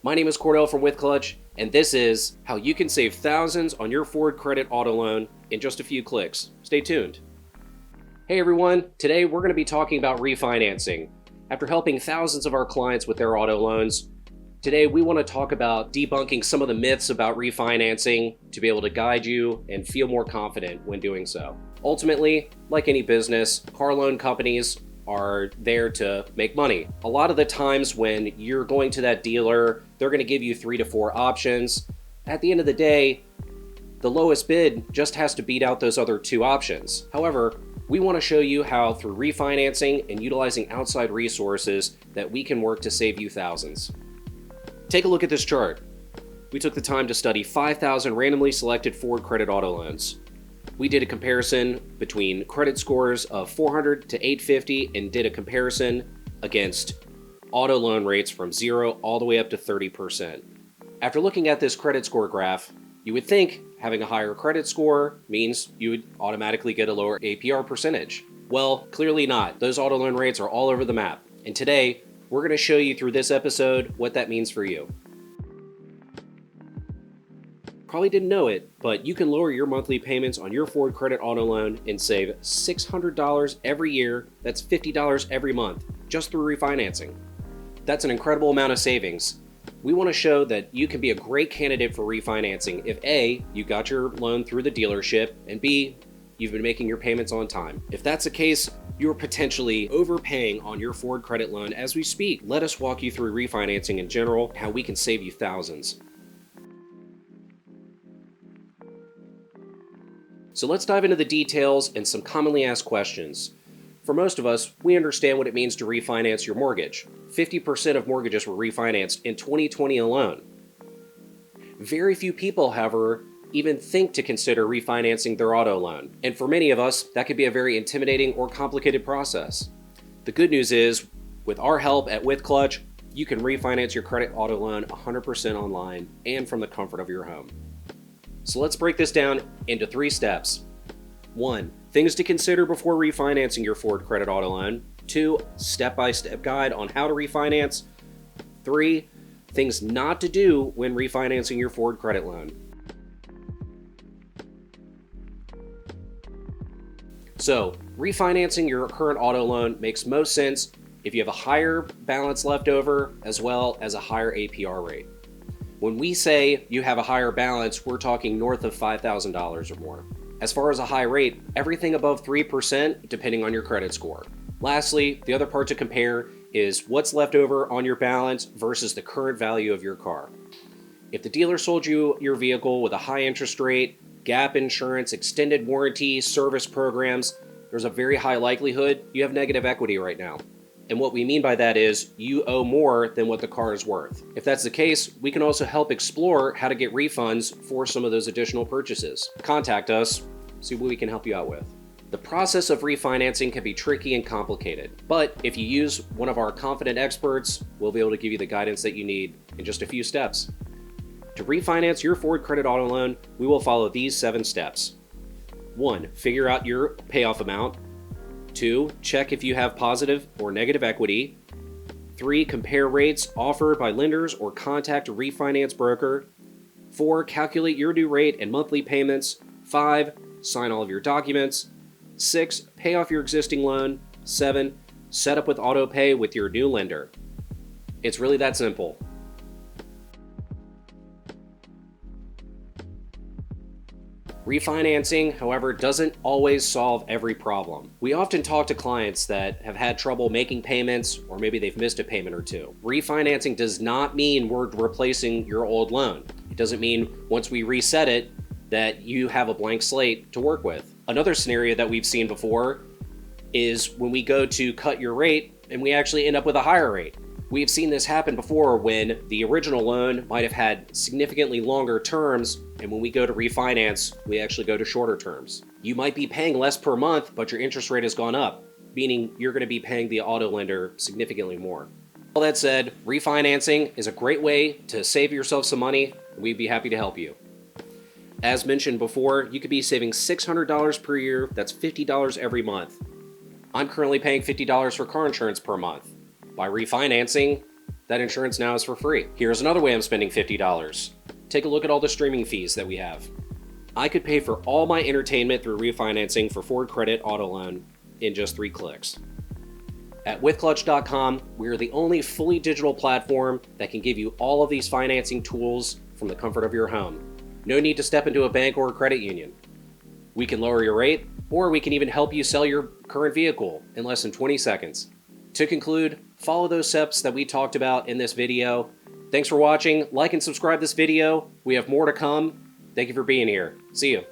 My name is Cordell from WithClutch, and this is how you can save thousands on your Ford credit auto loan in just a few clicks. Stay tuned. Hey everyone, today we're going to be talking about refinancing. After helping thousands of our clients with their auto loans, today we want to talk about debunking some of the myths about refinancing to be able to guide you and feel more confident when doing so. Ultimately, like any business, car loan companies are there to make money. A lot of the times when you're going to that dealer, they're going to give you 3 to 4 options. At the end of the day, the lowest bid just has to beat out those other 2 options. However, we want to show you how through refinancing and utilizing outside resources that we can work to save you thousands. Take a look at this chart. We took the time to study 5,000 randomly selected Ford credit auto loans. We did a comparison between credit scores of 400 to 850 and did a comparison against auto loan rates from 0 all the way up to 30%. After looking at this credit score graph, you would think having a higher credit score means you would automatically get a lower APR percentage. Well, clearly not. Those auto loan rates are all over the map. And today, we're going to show you through this episode what that means for you. Probably didn't know it, but you can lower your monthly payments on your Ford credit auto loan and save $600 every year. That's $50 every month, just through refinancing. That's an incredible amount of savings. We want to show that you can be a great candidate for refinancing if A, you got your loan through the dealership, and B, you've been making your payments on time. If that's the case, you're potentially overpaying on your Ford credit loan as we speak. Let us walk you through refinancing in general, how we can save you thousands. So let's dive into the details and some commonly asked questions. For most of us, we understand what it means to refinance your mortgage. 50% of mortgages were refinanced in 2020 alone. Very few people, however, even think to consider refinancing their auto loan. And for many of us, that could be a very intimidating or complicated process. The good news is, with our help at WithClutch, you can refinance your credit auto loan 100% online and from the comfort of your home. So let's break this down into 3 steps. 1. Things to consider before refinancing your Ford credit auto loan. 2. Step-by-step guide on how to refinance. 3. Things not to do when refinancing your Ford credit loan. So, refinancing your current auto loan makes most sense if you have a higher balance left over as well as a higher APR rate. When we say you have a higher balance, we're talking north of $5,000 or more. As far as a high rate, everything above 3% depending on your credit score. Lastly, the other part to compare is what's left over on your balance versus the current value of your car. If the dealer sold you your vehicle with a high interest rate, gap insurance, extended warranty, service programs, there's a very high likelihood you have negative equity right now. And what we mean by that is you owe more than what the car is worth. If that's the case, we can also help explore how to get refunds for some of those additional purchases. Contact us, see what we can help you out with. The process of refinancing can be tricky and complicated, but if you use one of our confident experts, we'll be able to give you the guidance that you need in just a few steps. To refinance your Ford credit auto loan, we will follow these 7 steps. 1. Figure out your payoff amount. 2. Check if you have positive or negative equity. 3. Compare rates offered by lenders or contact a refinance broker. 4. Calculate your due rate and monthly payments. 5. Sign all of your documents. 6. Pay off your existing loan. 7. Set up with auto pay with your new lender. It's really that simple. Refinancing, however, doesn't always solve every problem. We often talk to clients that have had trouble making payments, or maybe they've missed a payment or 2. Refinancing does not mean we're replacing your old loan. It doesn't mean once we reset it that you have a blank slate to work with. Another scenario that we've seen before is when we go to cut your rate and we actually end up with a higher rate. We've seen this happen before when the original loan might have had significantly longer terms, and when we go to refinance, we actually go to shorter terms. You might be paying less per month, but your interest rate has gone up, meaning you're going to be paying the auto lender significantly more. All that said, refinancing is a great way to save yourself some money, and we'd be happy to help you. As mentioned before, you could be saving $600 per year, that's $50 every month. I'm currently paying $50 for car insurance per month. By refinancing, that insurance now is for free. Here's another way I'm spending $50. Take a look at all the streaming fees that we have. I could pay for all my entertainment through refinancing for Ford Credit Auto Loan in just 3 clicks. At WithClutch.com, we are the only fully digital platform that can give you all of these financing tools from the comfort of your home. No need to step into a bank or a credit union. We can lower your rate, or we can even help you sell your current vehicle in less than 20 seconds. To conclude, follow those steps that we talked about in this video. Thanks for watching. Like and subscribe this video. We have more to come. Thank you for being here. See you.